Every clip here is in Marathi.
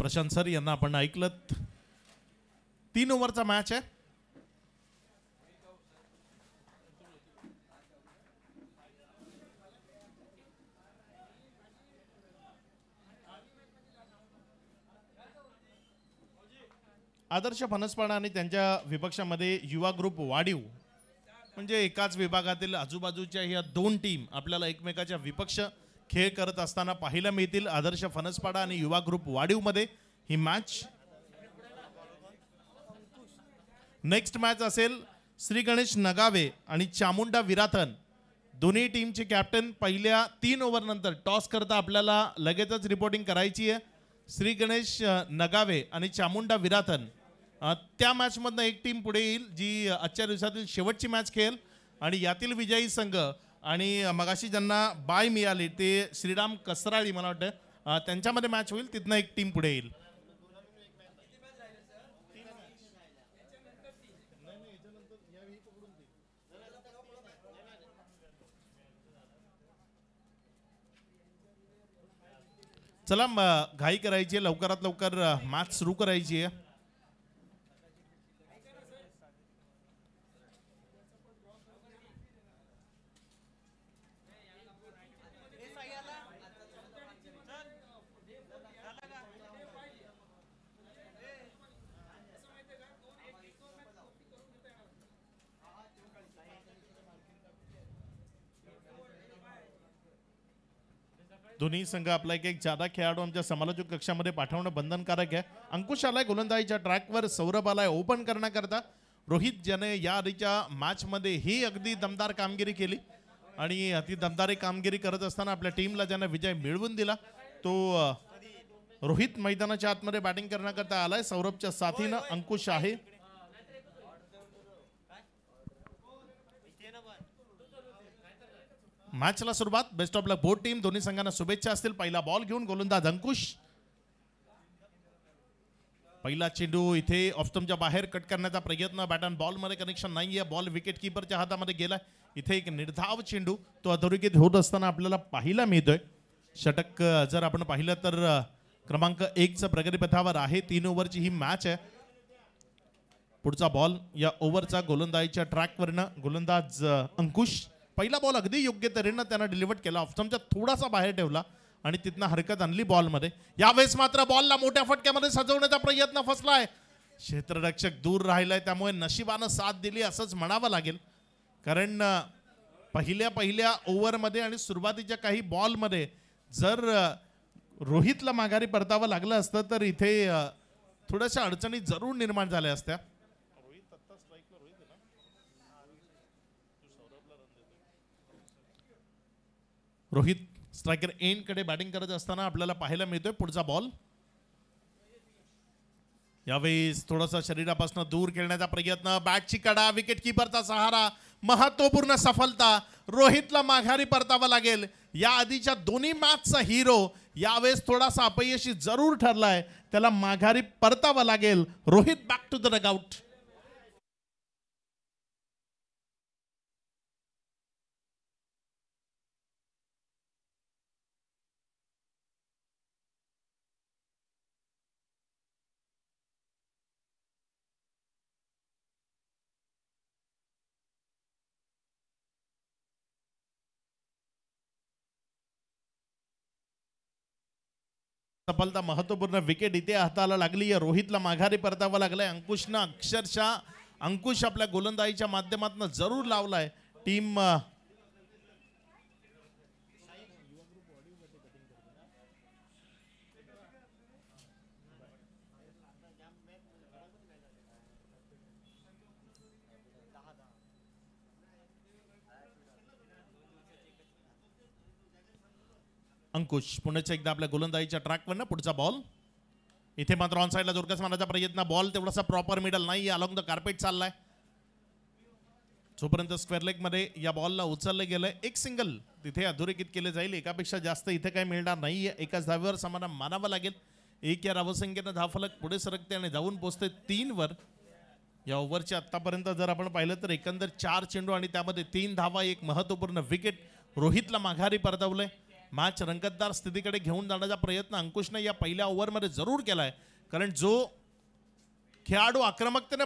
प्रशांत सर यांना आपण ऐकलं. 3 ओव्हरचा मॅच आहे. आदर्श फणसपाडा आणि त्यांच्या विपक्षामध्ये युवा ग्रुप वाडीव, म्हणजे एकाच विभागातील आजूबाजूच्या ह्या 2 टीम आपल्याला एकमेकाच्या विपक्ष खेळ करत असताना पाहायला मिळतील. आदर्श फणसपाडा आणि युवा ग्रुप वाडीव मध्ये ही मॅच. नेक्स्ट मॅच असेल श्री गणेश नगावे आणि चामुंडा विराथन. दोन्ही टीमचे कॅप्टन पहिल्या 3 ओव्हर नंतर टॉस करता आपल्याला लगेचच रिपोर्टिंग करायची आहे. श्री गणेश नगावे आणि चामुंडा विराथन त्या मॅच मधनं एक टीम पुढे येईल जी आजच्या दिवसातील शेवटची मॅच खेळेल आणि यातील विजयी संघ आणि मगाशी ज्यांना बाय मिळाली ते श्रीराम कसराळी मला वाटतं त्यांच्यामध्ये मॅच होईल. तिथनं एक टीम पुढे येईल. चला घाई करायची आहे, लवकरात लवकर मॅच सुरू करायची आहे. दोन्ही संघ आपला एक जादा खेळाडू आमच्या समालोचक कक्षामध्ये पाठवणं बंधनकारक आहे. अंकुश आलाय गोलंदाजीच्या ट्रॅकवर, सौरभ आलाय ओपन करण्याकरता. रोहित ज्याने या आधीच्या मॅच मध्ये ही अगदी दमदार कामगिरी केली आणि ती दमदारी कामगिरी करत असताना आपल्या टीमला ज्याने विजय मिळवून दिला तो रोहित मैदानाच्या आतमध्ये बॅटिंग करण्याकरता आलाय. सौरभच्या साथीनं अंकुश आहे. मॅचला सुरुवात. Best of luck both team. दोन्ही संघांना शुभेच्छा असतील. पहिला बॉल घेऊन गोलंदाज अंकुश. पहिला चेंडू इथे ऑफस्टंपच्या बाहेर कट करण्याचा प्रयत्न. बॅट अँड बॉल मध्ये कनेक्शन नाहीये. बॉल विकेट किपरच्या हातामध्ये गेला. इथे एक निर्धाव चेंडू तो अधोरेखित होत असताना आपल्याला पाहायला मिळतोय. षटक जर आपण पाहिलं तर क्रमांक 1चं प्रगतीपथावर आहे. 3 ओव्हरची ही मॅच आहे. पुढचा बॉल या ओव्हरचा गोलंदाजीच्या ट्रॅकवरनं गोलंदाज अंकुश. पहिला बॉल अगदी योग्य तऱ्हेनं त्यानं डिलिव्हर केला. ऑफस्टंपच्या थोडासा बाहेर ठेवला आणि तिथनं हरकत आणली बॉलमध्ये. यावेळेस मात्र बॉलला मोठ्या फटक्यामध्ये सजवण्याचा प्रयत्न फसलाय. क्षेत्ररक्षक दूर राहिलाय त्यामुळे नशिबानं साथ दिली असंच म्हणावं लागेल. कारण पहिल्या ओव्हरमध्ये आणि सुरुवातीच्या काही बॉलमध्ये जर रोहितला माघारी परतावं लागलं असतं तर इथे थोड्याशा अडचणी जरूर निर्माण झाल्या असत्या. रोहित स्ट्रायकर एंड कडे बॅटिंग करत असताना आपल्याला पाहायला मिळतोय. पुढचा बॉल यावेळेस थोडासा शरीरापासून दूर खेळण्याचा प्रयत्न. बॅटची कडा, विकेट किपरचा सहारा, महत्वपूर्ण सफलता. रोहितला माघारी परतावा लागेल. या आधीच्या दोन्ही मॅचचा हिरो यावेळेस थोडासा अपयशी जरूर ठरलाय. त्याला माघारी परतावा लागेल. Rohit back to the dugout. सफलता, महत्वपूर्ण विकेट इथे हाताला लागली. रोहितला माघारी परतावा लागलाय. अंकुशनं अक्षरशः अंकुश आपल्या गोलंदाजीच्या माध्यमातून जरूर लावलाय. टीम अंकुश पुन्हा एकदा आपल्या गोलंदाजीच्या ट्रॅकवरनं. पुढचा बॉल इथे मात्र ऑन साईडला जोरकस मारण्याचा प्रयत्न. बॉल तेवढासा प्रॉपर मिडल नाही, अलॉंग द कार्पेट चाललाय. जोपर्यंत स्क्वेअर लेग मध्ये या बॉलला उचललं गेलंय. एक सिंगल तिथे अधोरेखित केले जाईल. एकापेक्षा जास्त इथे काही मिळणार नाहीये. एकाच धावेवर समाधान मानावं लागेल. 1 या धावसंख्येनं धावफलक पुढे सरकते आणि धावून पोहोचते 3 वर. या ओव्हरच्या आतापर्यंत जर आपण पाहिलं तर एकंदर 4 चेंडू आणि त्यामध्ये 3 धावा, एक महत्वपूर्ण विकेट रोहितला माघारी परतवलंय. मॅच रंगतदार स्थितीकडे घेऊन जाण्याचा प्रयत्न अंकुशने या पहिल्या ओव्हरमध्ये जरूर केलाय, कारण जो खेळाडू आक्रमकतेने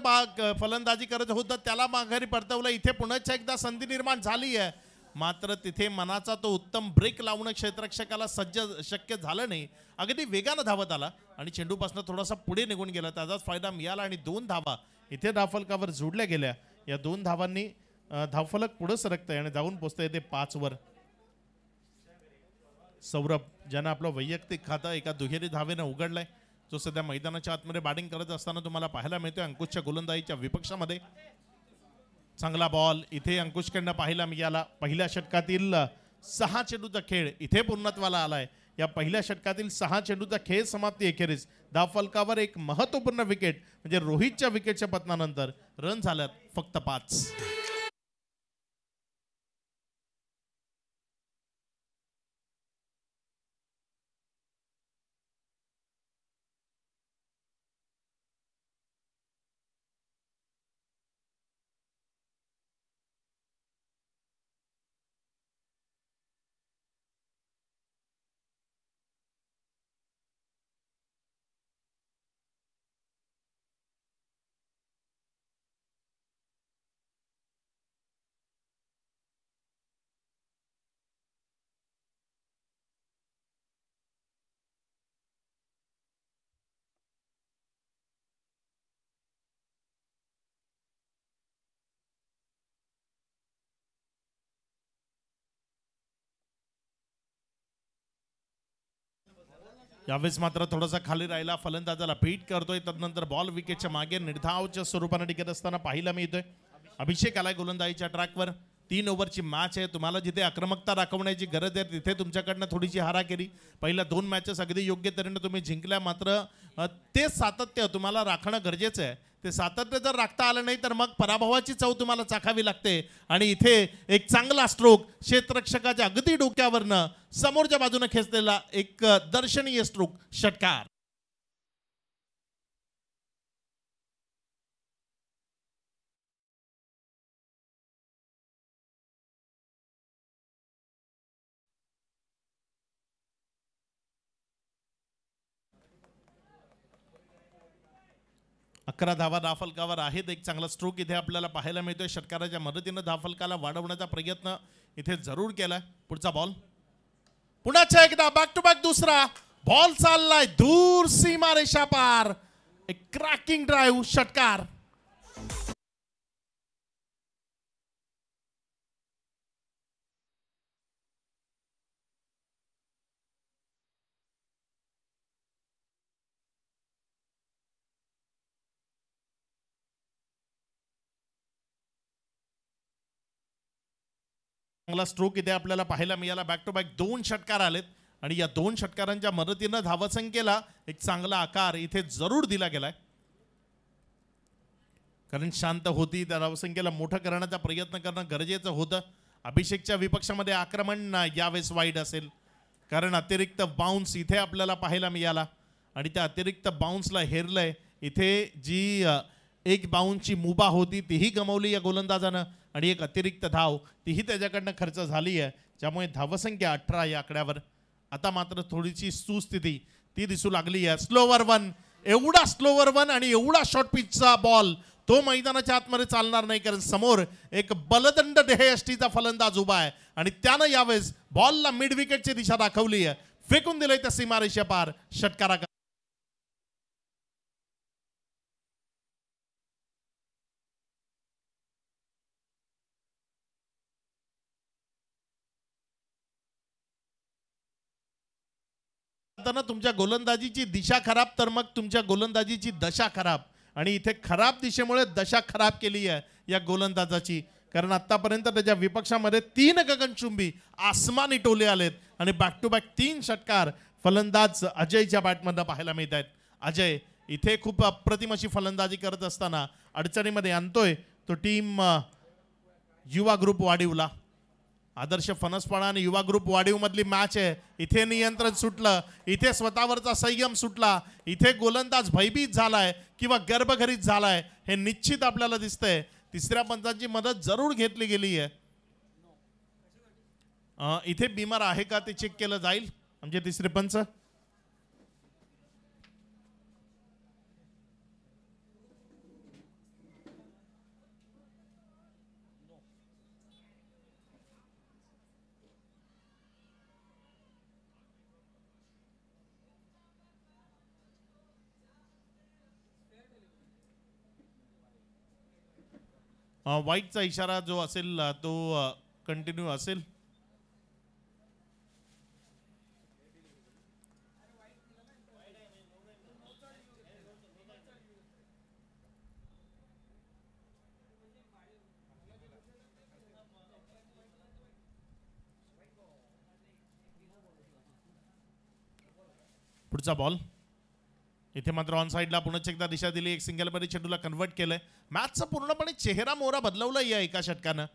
फलंदाजी करत होता त्याला माघारी परतवलं. इथे पुन्हा एकदा संधी निर्माण झाली आहे, मात्र तिथे मनाचा तो उत्तम ब्रेक लावणं क्षेत्ररक्षकाला शक्य झालं नाही. अगदी वेगानं धावत आला आणि चेंडूपासून थोडासा पुढे निघून गेला, त्याचाच फायदा मिळाला आणि 2 धावा इथे धावफलकावर जोडल्या गेल्या. या 2 धावांनी धावफलक पुढे सरकतंय आणि जाऊन पोहोचतंय ते 5 वर. सौरभ ज्यानं आपलं वैयक्तिक खातं एका दुहेरी धावेनं उघडलंय, जो सध्या मैदानाच्या आतमध्ये बॅटिंग करत असताना तुम्हाला पाहायला मिळतोय अंकुशच्या गोलंदाजीच्या विपक्षामध्ये. चांगला बॉल इथे अंकुशकडनं पाहायला मिळाला. पहिल्या षटकातील 6 चेंडूचा खेळ इथे पूर्णत्वाला आलाय. या पहिल्या षटकातील 6 चेंडूचा खेळ समाप्ती अखेरीस धावफलकावर एक महत्वपूर्ण विकेट म्हणजे रोहितच्या विकेटच्या पतनानंतर रन झाल्यात फक्त 5. यावेळेस मात्र थोडासा खाली राहिला, फलंदाजाला बीट करतोय. तदनंतर बॉल विकेटच्या मागे निर्धावच्या स्वरूपाने टिकत असताना पाहायला मिळतोय. अभिषेक आलाय गोलंदाजीच्या ट्रॅकवर. 3 ओव्हरची मॅच आहे. तुम्हाला जिथे आक्रमकता दाखवण्याची गरज आहे तिथे तुमच्याकडनं थोडीशी हाराकिरी. पहिल्या 2 मॅचेस अगदी योग्य तऱ्हेने तुम्ही जिंकल्या, मात्र ते सातत्य तुम्हाला राखणं गरजेचं आहे. ते सातत्य जर राखता आलं नाही तर मग पराभवाची चव तुम्हाला चाखावी लागते. आणि इथे एक चांगला स्ट्रोक क्षेत्ररक्षकाच्या अगदी डोक्यावरनं समोरच्या बाजूने खेचलेला एक दर्शनीय स्ट्रोक, षटकार. अकरा धावा धावफलकावर आहेत. एक चांगला स्ट्रोक इथे आपल्याला पाहायला मिळतोय. षटकाराच्या मदतीनं धावफलकाला वाढवण्याचा प्रयत्न इथे जरूर केलाय. पुढचा बॉल पुन्हा एकदा बॅक टू बॅक दुसरा बॉल चाललाय दूर सीमारेषा पार. एक क्रॅकिंग ड्राईव्ह, षटकार. चांगला स्ट्रोक इथे आपल्याला पाहायला मिळाला. बॅक टू बॅक 2 षटकार आलेत आणि या 2 षटकारांच्या मदतीनं धावसंख्येला एक चांगला आकार इथे जरूर दिला गेलाय, कारण शांत होती. त्या धावसंख्येला मोठं करण्याचा प्रयत्न करणं गरजेचं होतं. अभिषेकच्या विपक्षामध्ये आक्रमण यावेळेस वाईट असेल, कारण अतिरिक्त बाउन्स इथे आपल्याला पाहायला मिळाला आणि त्या अतिरिक्त बाउन्सला हेरलंय. इथे जी एक बाउन्सची मुभा होती तीही गमावली या गोलंदाजानं आणि एक अतिरिक्त धाव तीही त्याच्याकडनं खर्च झाली आहे, ज्यामुळे धावसंख्या 18 या आकड्यावर. आता मात्र थोडीशी सुस्थिती ती दिसू लागली आहे. स्लोवर वन, एवढा स्लोवर वन आणि एवढा शॉर्ट पिचचा बॉल तो मैदानाच्या आतमध्ये चालणार नाही, कारण समोर एक बलदंड देहयष्टीचा फलंदाज उभा आहे आणि त्यानं यावेळेस बॉलला मिड विकेटची दिशा दाखवली आहे. फेकून दिलंय त्या सीमारेषा पार, षटकारा. तुमच्या गोलंदाजीची दिशा खराब तर मग तुमच्या गोलंदाजीची दशा खराब, आणि इथे खराब दिशेमुळे दशा खराब केली आहे या गोलंदाजाची, कारण आतापर्यंत त्याच्या विपक्षामध्ये 3 गगनचुंबी आसमानी टोले आलेत आणि बॅक टू बॅक 3 षटकार फलंदाज अजयच्या बॅटमधनं पाहायला मिळत आहेत. अजय इथे खूप अप्रतिम अशी फलंदाजी करत असताना अडचणीमध्ये आणतोय तो टीम युवा ग्रुप वाढीवला. आदर्श फणसपाडा आणि युवा ग्रुप वाढीव मधली मॅच आहे. इथे नियंत्रण सुटलं, इथे स्वतःवरचा संयम सुटला, इथे गोलंदाज भयभीत झालाय किंवा गर्भघरीत झालाय हे निश्चित आपल्याला दिसतंय. तिसऱ्या पंचांची मदत जरूर घेतली गेली आहे. इथे बिमार आहे का ते चेक केलं जाईल म्हणजे तिसरे पंच. व्हाईटचा इशारा जो असेल तो कंटिन्यू असेल. पुढचा बॉल इथे मात्र ऑन साइडला पुन्हा एकदा दिशा दिली. एक सिंगल मध्ये चेंडूला कन्वर्ट केलंय. मॅचचा पूर्णपणे चेहरा मोहरा बदलवला या एका षटकानं.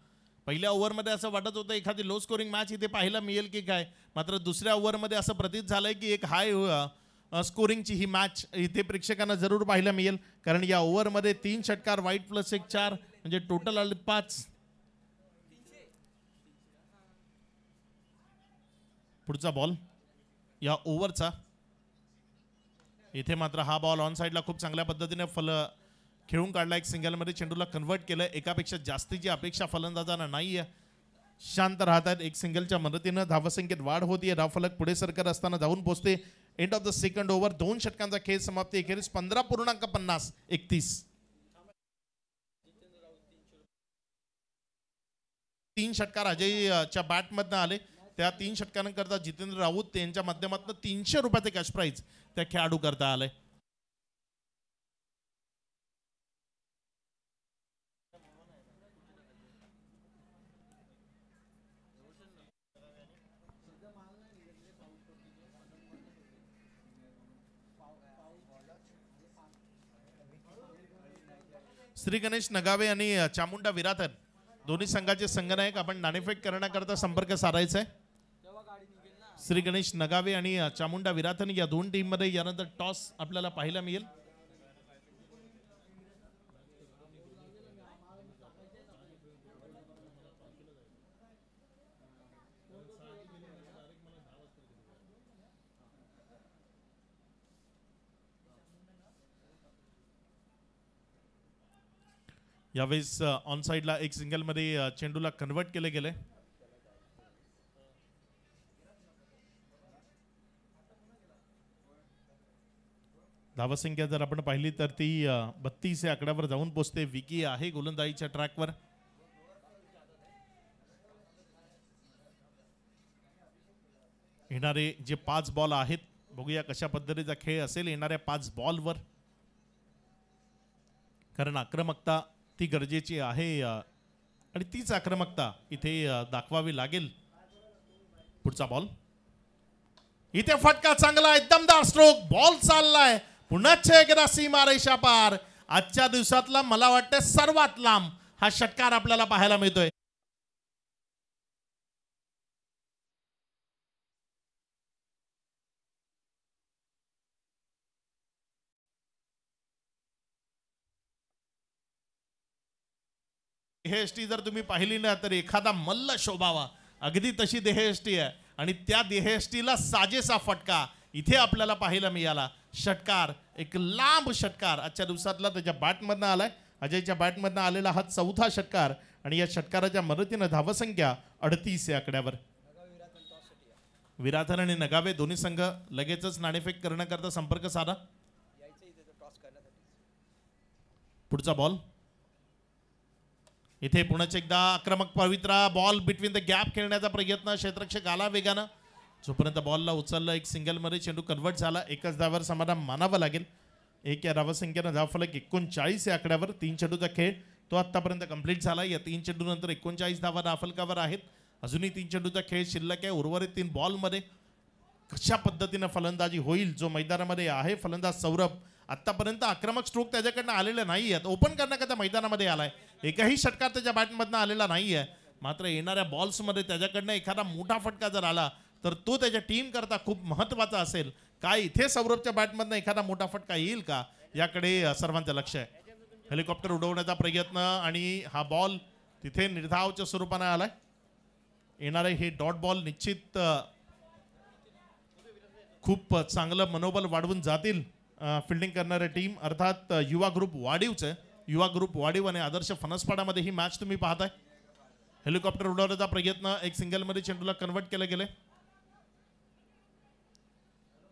पहिल्या ओव्हरमध्ये असं वाटत होतं एखादी लो स्कोरिंग मॅच इथे पाहायला मिळेल की काय, मात्र दुसऱ्या ओव्हरमध्ये असं प्रतीत झालंय की एक हाय स्कोरिंगची ही मॅच इथे प्रेक्षकांना जरूर पाहायला मिळेल. कारण या ओव्हरमध्ये 3 षटकार व्हाईट प्लस 1 4 म्हणजे टोटल आले 5. पुढचा बॉल या ओव्हरचा. इथे मात्र हा बॉल ऑन साइडला खूप चांगल्या पद्धतीने खेळून काढला. एक सिंगलमध्ये चेंडूला कन्वर्ट केलं. एकापेक्षा जास्तीची अपेक्षा फलंदाजांना नाही आहे. शांत राहतात. एक सिंगलच्या मदतीनं धावसंख्येत वाढ होतीये. धावफलक पुढे सरकत असताना जाऊन पोहोचते. End of the second over. 2 षटकांचा खेळ समाप्ती. अखेरीस 15.50 31. 3 षटकार अजयच्या बॅटमधनं आले. त्या 3 षटकांकरता जितेंद्र राऊत यांच्या माध्यमातून 300 रुपयाचे कॅश प्राइज त्या खेळाडू करता आले. श्री गणेश नगावे आणि चामुंडा विराथन दोन्ही संघाचे संघनायक आपण नाणेफेक करण्याकरता संपर्क साधायचा आहे. श्री गणेश नगावे आणि चामुंडा विराथन या 2 टीम मध्ये यानंतर टॉस आपल्याला पाहायला मिळेल. यावेळेस ऑन साइडला एक सिंगल मध्ये चेंडूला कन्वर्ट केले गेले. धावसंख्या जर आपण पाहिली तर ती 32 या आकड्यावर जाऊन पोहोचते. विकी आहे गोलंदाजीच्या ट्रॅकवर. येणारे जे 5 बॉल आहेत बघूया कशा पद्धतीचा खेळ असेल येणाऱ्या 5 बॉलवर. कारण आक्रमकता ती गरजेची आहे आणि तीच आक्रमकता इथे दाखवावी लागेल. पुढचा बॉल इथे फटका चांगला आहे. दमदार स्ट्रोक. बॉल चाललाय पुन्हा एकदा सीमारेषा पार. आजच्या दिवसातला मला वाटतं सर्वात लांब हा षटकार आपल्याला पाहायला मिळतोय. देहयष्टी जर तुम्ही पाहिली ना तर एखादा मल्ल शोभावा अगदी तशी देहयष्टी आहे आणि त्या देहयष्टीला साजेसा फटका इथे आपल्याला पाहायला मिळाला. षटकार एक लांब षटकार आजच्या दिवसातला त्याच्या बॅटमधनं आलाय. अजयच्या बॅटमधनं आलेला हा 4था षटकार आणि या षटकाराच्या मदतीनं धावसंख्या 38 या आकड्यावर. विराथन आणि नगावे दोन्ही संघ लगेचच नाणेफेक करण्याकरता संपर्क साधा. पुढचा बॉल इथे पुन्हा एकदा आक्रमक पवित्रा. बॉल बिटवीन द गॅप खेळण्याचा प्रयत्न. क्षेत्ररक्षक आला वेगानं. जोपर्यंत बॉलला उचललं एक सिंगल मध्ये चेंडू कन्वर्ट झाला. एकच धावावर समाधान मानावं लागेल. 1 या धावसंख्येनं धावफलक 39 या आकड्यावर. 3 चेंडूचा खेळ तो आतापर्यंत कंप्लीट झाला. या 3 चेंडू नंतर 39 धावा धावफलकावर आहेत. अजूनही 3 चेंडूचा खेळ शिल्लक आहे. उर्वरित 3 बॉलमध्ये कशा पद्धतीनं फलंदाजी होईल जो मैदानामध्ये आहे. फलंदाज सौरभ आतापर्यंत आक्रमक स्ट्रोक त्याच्याकडनं आलेले नाही आहेत. ओपन करण्याकरता मैदानामध्ये आलाय. एकही षटकार त्याच्या बॅटमधनं आलेला नाही आहे. मात्र येणाऱ्या बॉल्समध्ये त्याच्याकडनं एखादा मोठा फटका जर आला तर तो त्याच्या टीम करता खूप महत्त्वाचा असेल. काय इथे सौरभच्या बॅटमधनं एखादा मोठा फटका येईल का याकडे सर्वांचं लक्ष आहे. हेलिकॉप्टर उडवण्याचा प्रयत्न आणि हा बॉल तिथे निर्धावच्या स्वरूपाने आलाय. येणारे हे डॉट बॉल निश्चित खूप चांगलं मनोबल वाढवून जातील फिल्डिंग करणारे टीम अर्थात युवा ग्रुप वाडीवचे युवा ग्रुप वाडीव आणि आदर्श फणसपाडामध्ये ही मॅच तुम्ही पाहताय. हेलिकॉप्टर उडवण्याचा प्रयत्न एक सिंगलमध्ये चेंडूला कन्वर्ट केले गेले.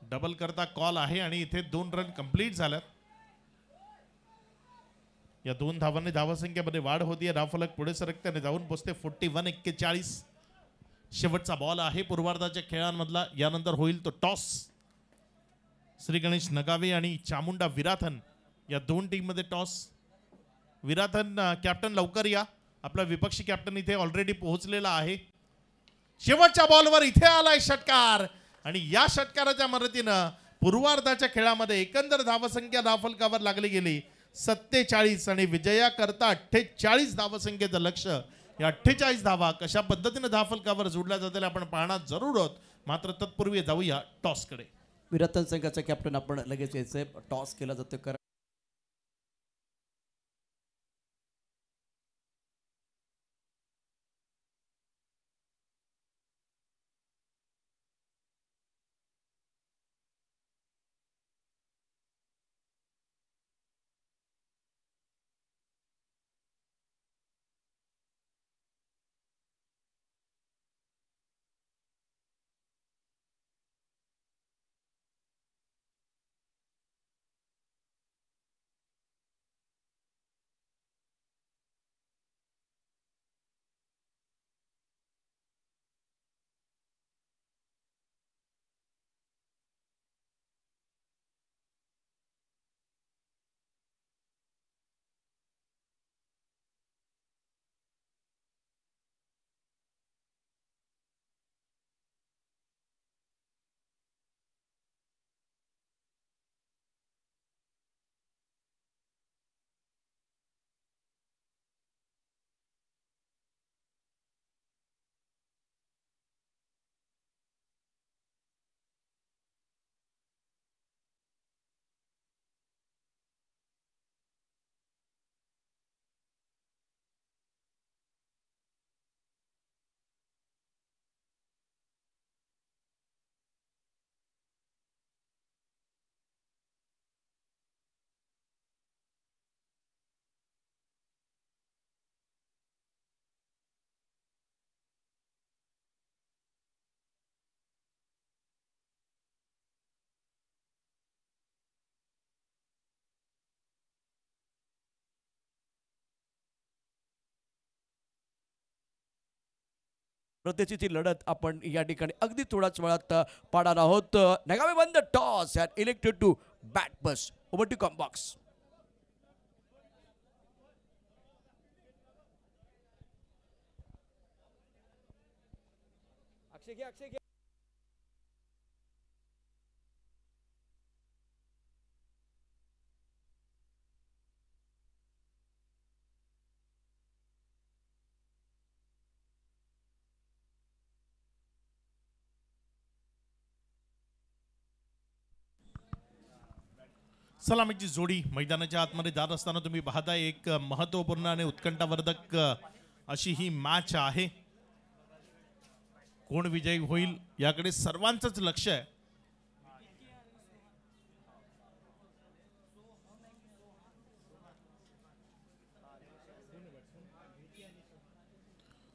डबल करता कॉल आहे आणि इथे 2 रन कंप्लीट झाल्यात. या 2 धावांनी धावसंख्येमध्ये वाढ होतीये. धावफलक पुढे सरकत्याने जाऊन पोहोचते 41-41. शेवटचा बॉल आहे पूर्वार्धाच्या खेळांमधला. यानंतर होईल तो टॉस. श्री गणेश नगावे आणि चामुंडा विराथन या 2 टीम मध्ये टॉस. विराथन कॅप्टन लवकर या. आपला विपक्षी कॅप्टन इथे ऑलरेडी पोहोचलेला आहे. शेवटच्या बॉलवर इथे आलाय षटकार आणि या षटकाराच्या मदतीनं पूर्वार्धाच्या खेळामध्ये एकंदर धावसंख्या धावफलकावर लागली गेली 47 आणि विजया करता 48 धावसंख्येचं लक्ष्य. या 48 धावा कशा पद्धतीने धावफलकावर जोडल्या जातील आपण पाहणार जरूर आहोत. मात्र तत्पूर्वी जाऊया टॉसकडे. विराथन संघाचा कॅप्टन आपण लगेच यायचंय. टॉस केला जातो. प्रत्येची लढत आपण या ठिकाणी अगदी थोड्याच वेळात पाहणार आहोत. नगावे won the toss and elected to bat बस. Over to comm box. Akshay सलामीची जोडी मैदानाच्या आतमध्ये जात असताना तुम्ही पाहताय एक महत्त्वपूर्ण आणि उत्कंठावर्धक अशी ही मॅच आहे. कोण विजयी होईल याकडे सर्वांचंच लक्ष आहे.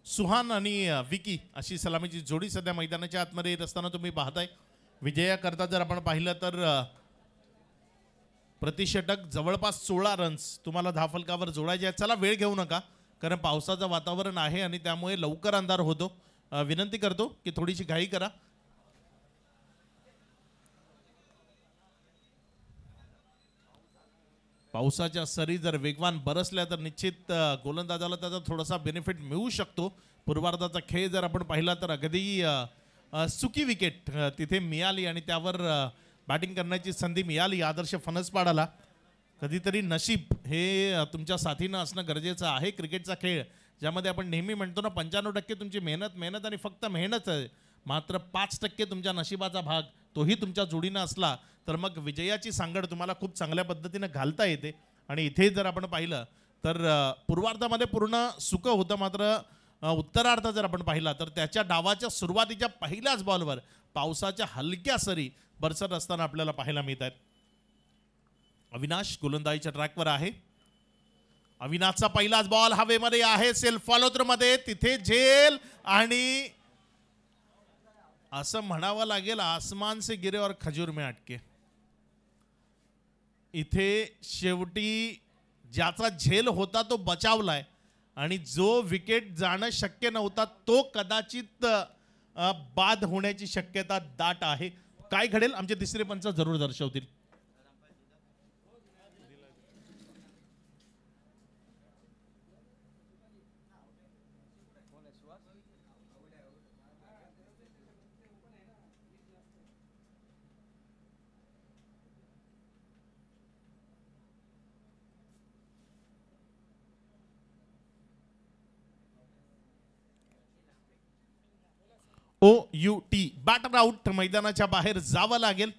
सुहान आणि विकी अशी सलामीची जोडी सध्या मैदानाच्या आतमध्ये येत असताना तुम्ही पाहताय. विजया करता जर आपण पाहिलं तर प्रतिषटक जवळपास 16 रन्स तुम्हाला धावफलकावर जोडायचे आहेत. चला वेळ घेऊ नका कारण पावसाचं वातावरण आहे आणि त्यामुळे लवकर अंधार होतो. विनंती करतो की थोडीशी घाई करा. पावसाच्या सरी जर वेगवान बरसल्या तर निश्चित गोलंदाजाला त्याचा थोडासा बेनिफिट मिळू शकतो. पूर्वार्धाचा खेळ जर आपण पाहिला तर अगदी सुकी विकेट तिथे मिळाली आणि त्यावर बॅटिंग करण्याची संधी मिळाली आदर्श फणसपाडाला. कधीतरी नशीब हे तुमच्या साथीनं असणं गरजेचं आहे. क्रिकेटचा खेळ ज्यामध्ये आपण नेहमी म्हणतो ना 95% तुमची मेहनत आणि फक्त मेहनत आहे. मात्र 5% तुमच्या नशिबाचा भाग तोही तुमच्या जोडीनं असला तर मग विजयाची सांगड तुम्हाला खूप चांगल्या पद्धतीनं घालता येते. आणि इथे जर आपण पाहिलं तर पूर्वार्धामध्ये पूर्ण सुकं होतं. मात्र उत्तरार्ध जर आपण पाहिला तर त्याच्या डावाच्या सुरुवातीच्या पहिल्याच बॉलवर पावसाच्या हलक्या सरी बरसत असताना आपल्याला पाहायला मिळत आहेत. अविनाश गोलंदाजीच्या ट्रॅकवर आहे. अविनाशचा पहिलाच बॉल हवेमध्ये आहे, सेल्फ फॉलो थ्रू मध्ये, तिथे झेल आणि असं म्हणावं लागेल आसमान से गिरे और खजूर में अटके. इथे शेवटी ज्याचा झेल होता तो बचावलाय आणि जो विकेट जाणं शक्य नव्हता तो कदाचित बाद होण्याची शक्यता दाट आहे. काय घडेल आमचे तिसरे पंच जरूर दर्शवतील. OUT बॅटर आउट, मैदानाच्या बाहेर जावं लागेल.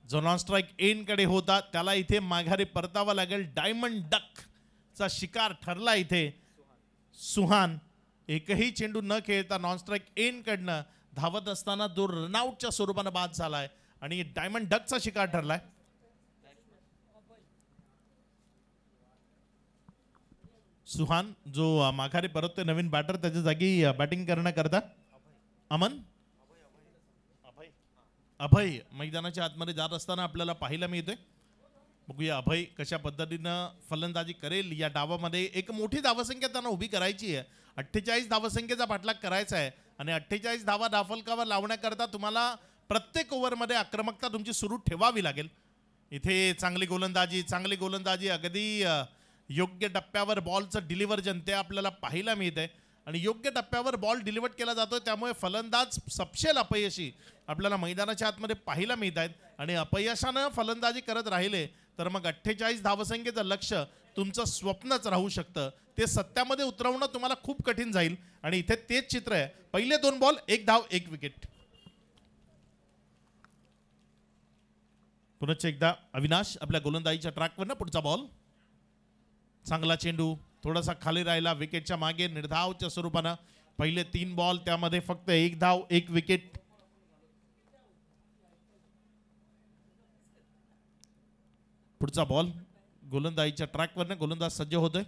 जो नॉन स्ट्राईक एंड कडे होता त्याला इथे माघारी परतावं लागेल. डायमंड डक चा शिकार ठरला इथे सुहान. एकही चेंडू न खेळता नॉन स्ट्राईक एंड कडनं धावत असताना तो रनआउटच्या स्वरूपाने बाद झालाय आणि डायमंड डकचा शिकार ठरलाय. सुहान जो माघारी परततोय नवीन बॅटर, त्याच्या जागी बॅटिंग करण्याकरता अमन अभय मैदानाच्या आतमध्ये जात असताना आपल्याला पाहायला मिळतोय. बघूया अभय कशा पद्धतीनं फलंदाजी करेल. या डावामध्ये एक मोठी धावसंख्या त्यांना उभी करायची आहे. 48 धावसंख्येचा पाठलाग करायचा आहे आणि 48 धावा धावफलकावर लावण्याकरता तुम्हाला प्रत्येक ओव्हरमध्ये आक्रमकता तुमची सुरू ठेवावी लागेल. इथे चांगली गोलंदाजी अगदी योग्य टप्प्यावर बॉलचं डिलिव्हर्जन ते आपल्याला पाहायला मिळत आहे आणि योग्य टप्प्यावर बॉल डिलिव्हर केला जातोय. त्यामुळे फलंदाज सपशेल अपयशी आपल्याला मैदानाच्या आतमध्ये पाहायला मिळत आहेत आणि अपयशानं फलंदाजी करत राहिले तर मग 48 धावसंख्येचं लक्ष तुमचं स्वप्नच राहू शकतं. ते सत्यामध्ये उतरवणं तुम्हाला खूप कठीण जाईल आणि इथे तेच चित्र आहे. पहिले 2 बॉल 1 धाव 1 विकेट. पुनश्च एकदा अविनाश आपल्या गोलंदाजीच्या ट्रॅकवर. पुढचा बॉल चांगला चेंडू थोडासा खाली राहिला, विकेटच्या मागे निर्धावच्या स्वरूपानं. पहिले 3 बॉल त्यामध्ये फक्त 1 धाव 1 विकेट. पुढचा बॉल गोलंदाजीच्या ट्रॅकवर गोलंदाज सज्ज होतोय.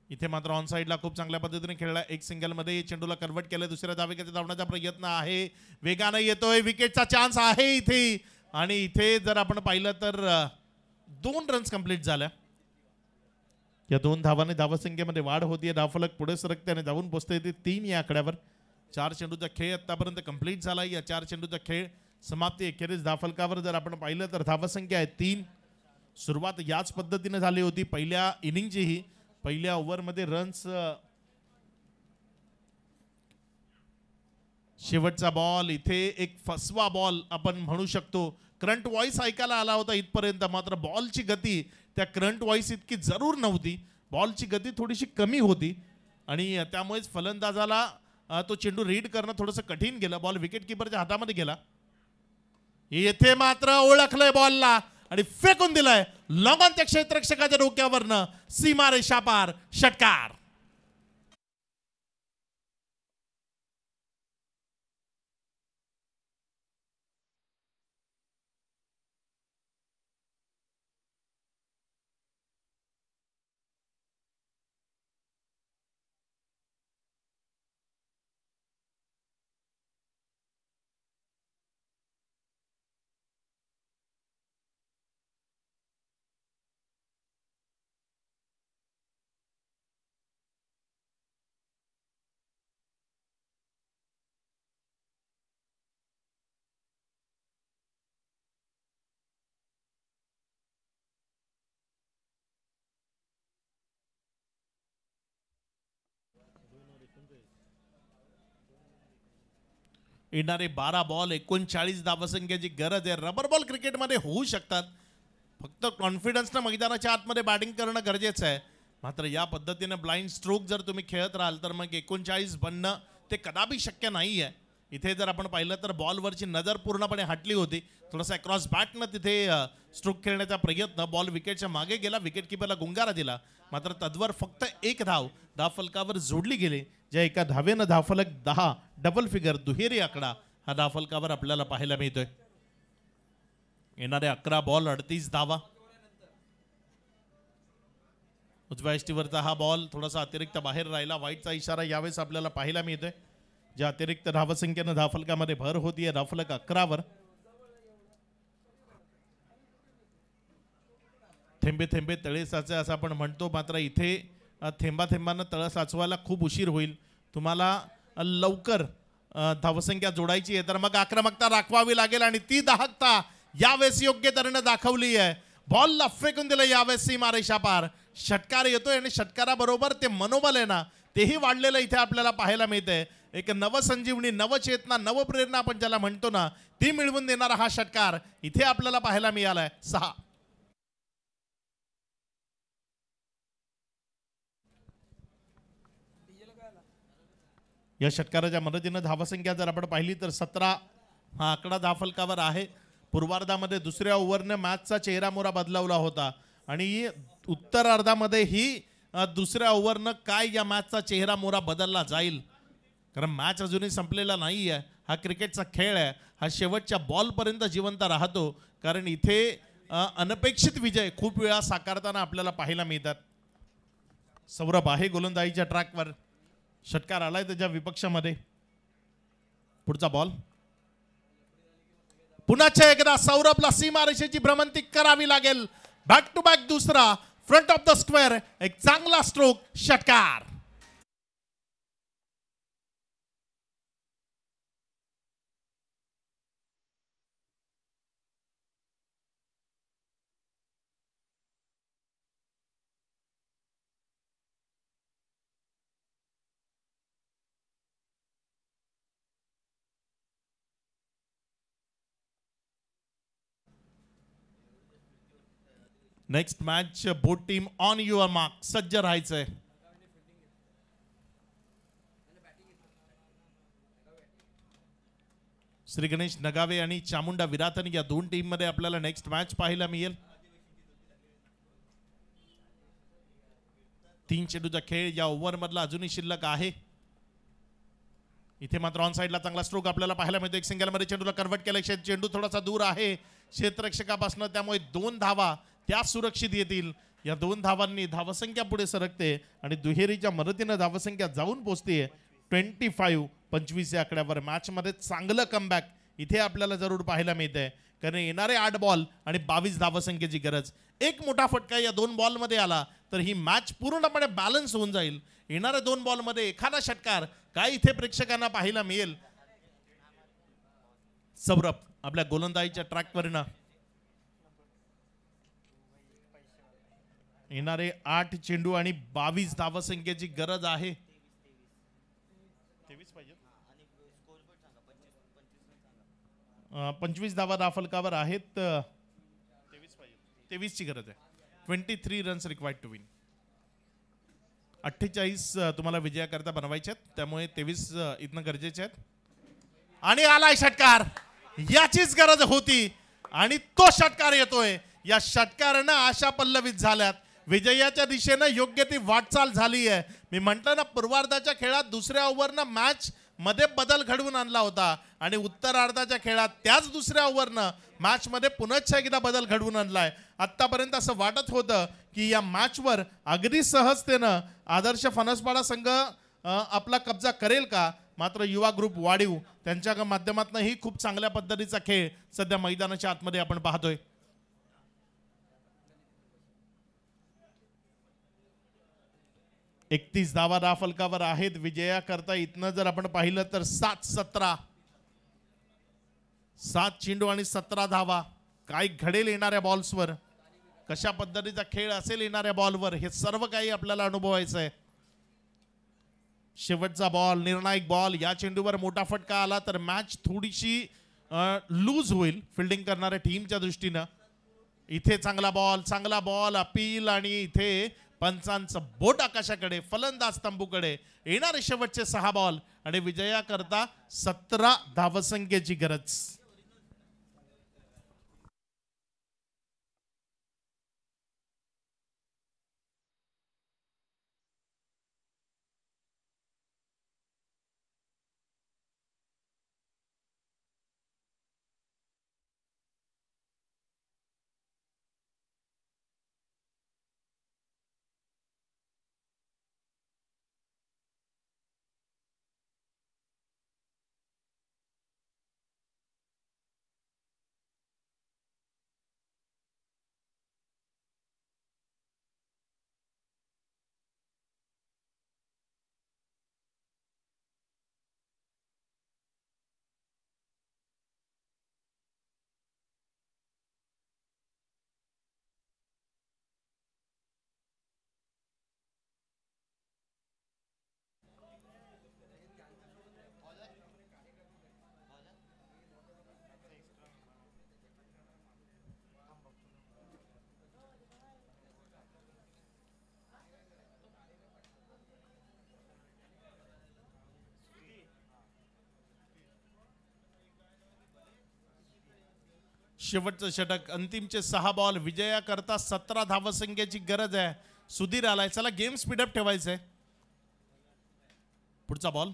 इथे मात्र ऑन साइडला खूप चांगल्या पद्धतीने खेळला. एक सिंगल मध्ये चेंडूला कन्वर्ट केलं. दुसऱ्या धावेकडे धावण्याचा प्रयत्न आहे, वेगाने येतोय, विकेटचा चान्स आहे इथे आणि इथे जर आपण पाहिलं तर 2 रन्स कंप्लीट झाल्या. या 2 धावाने धावसंख्येमध्ये वाढ होतीये. धावफलक पुढे सरकते आणि धावून पोहोचते येते 3 या आकड्यावर. 4 चेंडूचा खेळ आतापर्यंत कंप्लीट झाला. या 4 चेंडूचा खेळ समाप्ती अखेरीस धावफलकावर जर आपण पाहिलं तर धावसंख्या आहे 3. सुरुवात याच पद्धतीने झाली होती पहिल्या इनिंगचीही. पहिल्या ओव्हरमध्ये रन्स. शेवटचा बॉल इथे एक फसवा बॉल आपण म्हणू शकतो. करंट व्हॉइस ऐकायला आला होता इथपर्यंत, मात्र बॉलची गती त्या करंट व्हॉइस इतकी जरूर नव्हती. बॉलची गती थोडीशी कमी होती आणि त्यामुळेच फलंदाजाला तो चेंडू रीड करणं थोडंसं कठीण गेलं. बॉल विकेट किपरच्या हातामध्ये गेला. येथे मात्र ओळखलंय बॉलला आणि फेकून दिलाय लॉंग ऑन त्या क्षेत्ररक्षकाच्या डोक्यावरनं. सीमारेषा पार षटकार. येणारे 12 बॉल 39 धावसंख्येची गरज आहे. रबर बॉल क्रिकेटमध्ये होऊ शकतात, फक्त कॉन्फिडन्सनं मैदानाच्या आतमध्ये बॅटिंग करणं गरजेचं आहे. मात्र या पद्धतीने ब्लाइंड स्ट्रोक जर तुम्ही खेळत राहाल तर मग 39 बनणं ते कदापि शक्य नाही आहे. इथे जर आपण पाहिलं तर बॉलवरची नजर पूर्णपणे हटली होती. थोडासा अक्रॉस बॅटनं तिथे स्ट्रोक खेळण्याचा प्रयत्न, बॉल विकेटच्या मागे गेला, विकेट किपरला गुंगारा दिला, मात्र तद्वर फक्त एक धाव धावफलकावर जोडली गेली, ज्या एका धावेनं धावफलक 10 डबल फिगर दुहेरी आकडा हा धावफलकावर आपल्याला पाहायला मिळतोय. येणारे 11 बॉल 38 धावा. उजव्या यष्टीवरचा हा बॉल थोडासा अतिरिक्त बाहेर राहिला, वाईटचा इशारा यावेळेस आपल्याला पाहायला मिळतोय, ज्या अतिरिक्त धावसंख्येनं धावफलकामध्ये भर होतीये. धावफलक 11 थेंबे थेंबे तळे साचे असं आपण म्हणतो, मात्र इथे थेंबा थेंबानं तळ साचवायला खूप उशीर होईल. तुम्हाला लवकर धावसंख्या जोडायची आहे तर मग आक्रमकता राखवावी लागेल आणि ती दाहकता यावेळेस योग्य तऱ्हेने दाखवली आहे. बॉलला फेकून दिलं यावेळेस सीमारेषा पार. षटकार येतोय आणि षटकाराबरोबर ते मनोबल आहे ना तेही वाढलेलं इथे आपल्याला पाहायला मिळतंय. एक नवसंजीवनी, नवचेतना, नवप्रेरणा आपण ज्याला म्हणतो ना ती मिळवून देणारा हा षटकार इथे आपल्याला पाहायला मिळालाय. 6 या षटकाराच्या मदतीनं धावसंख्या जर आपण पाहिली तर 17 हा आकडा धावफलकावर आहे. पूर्वार्धामध्ये दुसऱ्या ओव्हरने मॅचचा चेहरा मोहरा बदलावला होता आणि उत्तरार्धामध्ये ही दुसऱ्या ओव्हरनं काय या मॅचचा चेहरा मोहरा बदलला जाईल, कारण मॅच अजूनही संपलेला नाही आहे. हा क्रिकेटचा खेळ आहे, हा शेवटच्या बॉलपर्यंत जिवंत राहतो, कारण इथे अनपेक्षित विजय खूप वेळा साकारताना आपल्याला पाहायला मिळतात. सौरभ आहे गोलंदाजीच्या ट्रॅकवर, षटकार आलाय त्याच्या विपक्षामध्ये. पुढचा बॉल पुन्हा एकदा सौरभला सीमारेषेची भ्रमंती करावी लागेल. बॅक टू बॅक दुसरा फ्रंट ऑफ द स्क्वेअर, एक चांगला स्ट्रोक, षटकार. Next match boat team on your mark, सज्ज राहायचंय. श्री गणेश नगावे आणि चामुंडा विरातन या दोन टीम मध्ये आपल्याला नेक्स्ट मॅच पाहायला मिळेल. 3 चेंडूचा खेळ या ओव्हर मधला अजूनही शिल्लक आहे. इथे मात्र ऑन साइडला चांगला स्ट्रोक आपल्याला पाहायला मिळतो. एक सिंगल मध्ये चेंडूला कन्वर्ट केला, चेंडू थोडासा दूर आहे क्षेत्ररक्षकापासून, त्यामुळे 2 धावा त्या सुरक्षित येतील. या 2 धावांनी धावसंख्या पुढे सरकते आणि दुहेरीच्या मदतीने धावसंख्या जाऊन पोहोचते 25 या आकड्यावर. मॅच मध्ये चांगलं कमबॅक इथे आपल्याला जरूर पाहायला मिळतंय, कारण येणारे 8 बॉल आणि 22 धावसंख्येची गरज. एक मोठा फटका या 2 बॉल मध्ये आला तर ही मॅच पूर्णपणे बॅलन्स होऊन जाईल. येणाऱ्या 2 बॉल मध्ये एखादा षटकार काय इथे प्रेक्षकांना पाहायला मिळेल. सौरभ आपल्या गोलंदाजीच्या ट्रॅकवर ना येणारे 8 चेंडू आणि 22 धावसंख्येची गरज आहे. 25 धावा धावफलकावर आहेत. 23 ची गरज आहे. 23 रन्स रिक्वायर्ड टू विन. 48 तुम्हाला विजयाकरता बनवायचे आहेत, त्यामुळे 23 इथनं गरजेचे आहेत. आणि आलाय षटकार, याचीच गरज होती आणि तो षटकार येतोय. या षटकारानं आशा पल्लवित झाल्यात. विजयाच्या दिशेनं योग्य ती वाटचाल झाली आहे. मी म्हटलं ना पूर्वार्धाच्या खेळात दुसऱ्या ओव्हरनं मॅच मध्ये बदल घडवून आणला होता आणि उत्तरार्धाच्या खेळात त्याच दुसऱ्या ओव्हरनं मॅच मध्ये पुन्हा एकदा बदल घडवून आणलाय. आतापर्यंत असं वाटत होतं की या मॅचवर अगदी सहजतेनं आदर्श फणसपाडा संघ आपला कब्जा करेल का, मात्र युवा ग्रुप वाढीव त्यांच्या माध्यमातून ही खूप चांगल्या पद्धतीचा खेळ सध्या मैदानाच्या आतमध्ये आपण पाहतोय. एकतीस धावा धावफलकावर आहेत. विजयाकरता इथनं जर आपण पाहिलं तर 7-17, 7 चेंडू आणि 17 धावा. काय घडेल येणाऱ्या बॉल्सवर, कशा पद्धतीचा खेळ असेल येणाऱ्या बॉलवर, हे सर्व काही आपल्याला अनुभवायचं आहे. शेवटचा बॉल, निर्णायक बॉल. या चेंडूवर मोठा फटका आला तर मॅच थोडीशी लूज होईल फिल्डिंग करणाऱ्या टीमच्या दृष्टीनं. इथे चांगला बॉल अपील आणि इथे पंचांचं बोट आकाशाकडे, फलंदाज तंबूकडे. येणारे शेवटचे 6 बॉल आणि विजयाकरता 17 धावसंख्येची गरज. शेवटचं षटक, अंतिमचे 6 बॉल, विजयाकरता 17 धावसंख्येची गरज आहे. सुधीर आलाय, चला गेम स्पीडअप ठेवायचंय. पुढचा बॉल,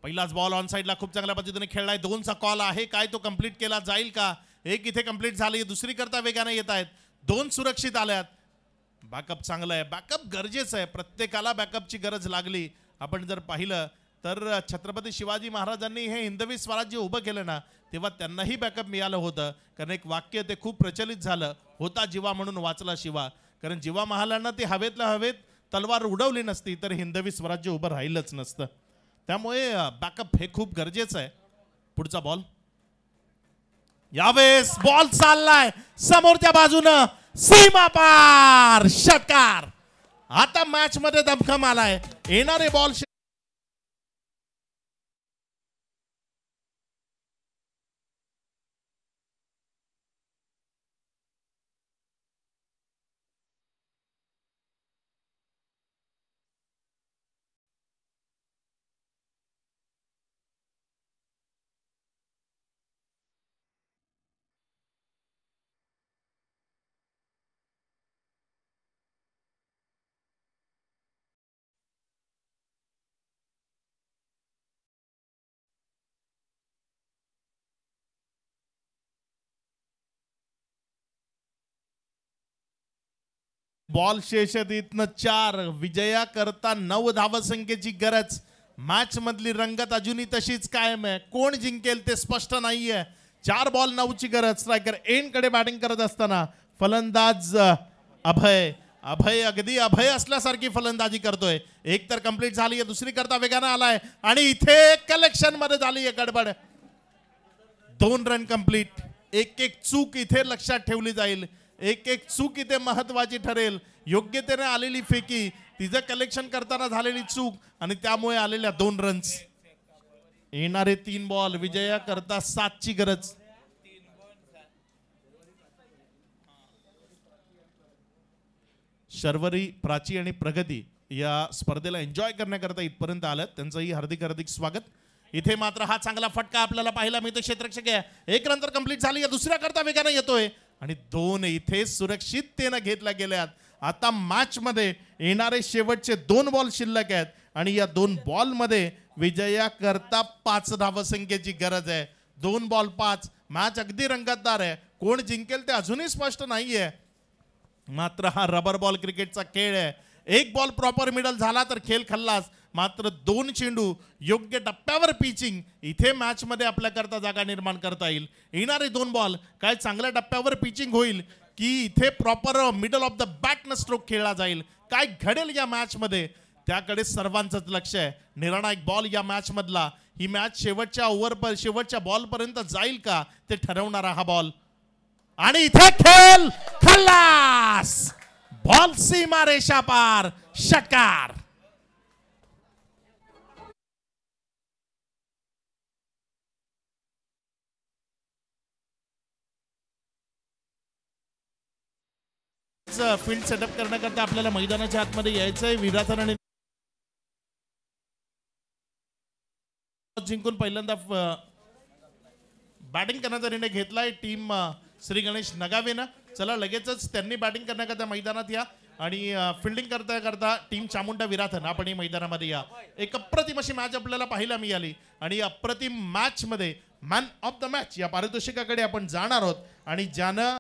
पहिलाच बॉल ऑन साइडला खूप चांगल्या पद्धतीने खेळलाय. 2चा कॉल आहे, काय तो कंप्लीट केला जाईल का? एक इथे कंप्लीट झाली, दुसरी करता वेगाने येत आहेत. 2 सुरक्षित आल्यात. बॅकअप चांगलं आहे, बॅकअप गरजेचं आहे. प्रत्येकाला बॅकअपची गरज लागली. आपण जर पाहिलं तर छत्रपती शिवाजी महाराजांनी हे हिंदवी स्वराज्य उभं केलं ना, तेव्हा त्यांनाही बॅकअप मिळालं होतं. कारण एक वाक्य ते खूप प्रचलित झालं होता, जीवा म्हणून वाचला शिवा. कारण जीवा महालांना ती हवेतल्या हवेत तलवार उडवली नसती तर हिंदवी स्वराज्य उभं राहिलंच नसतं. त्यामुळे बॅकअप हे खूप गरजेचं आहे. पुढचा बॉल, यावेळेस बॉल चाललाय समोरच्या बाजूनं, सीमा पार, षटकार. आता मॅच मध्ये दमखम आलाय. येणारे बॉल बॉल शेषतीतनं 4, विजया करता 9 धावसंख्येची गरज. मॅच मधली रंगत अजूनही तशीच कायम आहे. कोण जिंकेल ते स्पष्ट नाहीये. 4 बॉल 9ची गरज. स्ट्रायकर एंड कडे बॅटिंग करत असताना फलंदाज अभय अगदी अभय असल्यासारखी फलंदाजी करतोय. एक तर कंप्लीट झाली, दुसरी करता वेगानं आलाय आणि इथे कलेक्शन मध्ये झाली गडबड. 2 रन कंप्लीट. एक चूक इथे लक्षात ठेवली जाईल. एक चूक इथे महत्वाची ठरेल. योग्यतेने आलेली फेकी, तिचं कलेक्शन करताना झालेली चूक आणि त्यामुळे आलेल्या 2 रन्स. येणारे 3 बॉल, विजया करता 7ची गरज. शर्वरी, प्राची आणि प्रगती या स्पर्धेला एन्जॉय करण्याकरता इथपर्यंत आल्यात. त्यांचंही हार्दिक हार्दिक स्वागत. इथे मात्र हा चांगला फटका आपल्याला पाहायला मिळतो. क्षेत्ररक्षक आहे. 1 रन तर कंप्लीट झाली, दुसऱ्या करता वेगाने येतोय आणि 2 इथे सुरक्षिततेने घेतल्या गेल्यात. आता मॅच मध्ये येणारे शेवटचे 2 बॉल शिल्लक आहेत आणि या 2 बॉल मध्ये विजया करता 5 धावसंख्येची गरज आहे. 2 बॉल 5. मॅच अगदी रंगतदार आहे. कोण जिंकेल ते अजूनही स्पष्ट नाहीये. मात्र हा रबर बॉल क्रिकेटचा खेळ आहे. 1 बॉल प्रॉपर मिडल झाला तर खेळ खल्लास. मात्र 2 चेंडू योग्य टप्प्यावर पिचिंग, इथे मॅच मध्ये आपल्याकरता जागा निर्माण करता येईल. येणारे 2 बॉल काय चांगल्या टप्प्यावर पिचिंग होईल की इथे proper middle of the bat न स्ट्रोक खेळला जाईल. काय घडेल या मॅच मध्ये त्याकडे सर्वांचंच लक्ष आहे. निर्णायक बॉल या मॅच मधला. ही मॅच शेवटच्या बॉल पर्यंत जाईल का ते ठरवणारा हा बॉल. आणि इथे खेळ खल्लास. बॉल सीमा रेषा पार, षटकार. फील्ड सेटअप करण्याकरता आपल्याला मैदानाच्या आतमध्ये यायचंय. विराथन आणि जिंकून पहिल्यांदा बॅटिंग करण्याचा निर्णय घेतलाय टीम श्री गणेश नगावेनं. चला लगेचच त्यांनी बॅटिंग करण्याकरता मैदानात या आणि फिल्डिंग करता टीम चामुंडा विराथन आपण मैदानामध्ये या. एक अप्रतिम अशी मॅच आपल्याला पाहायला मिळाली आणि अप्रतिम मॅच मध्ये मॅन ऑफ द मॅच या पारितोषिकाकडे आपण जाणार आहोत आणि ज्यानं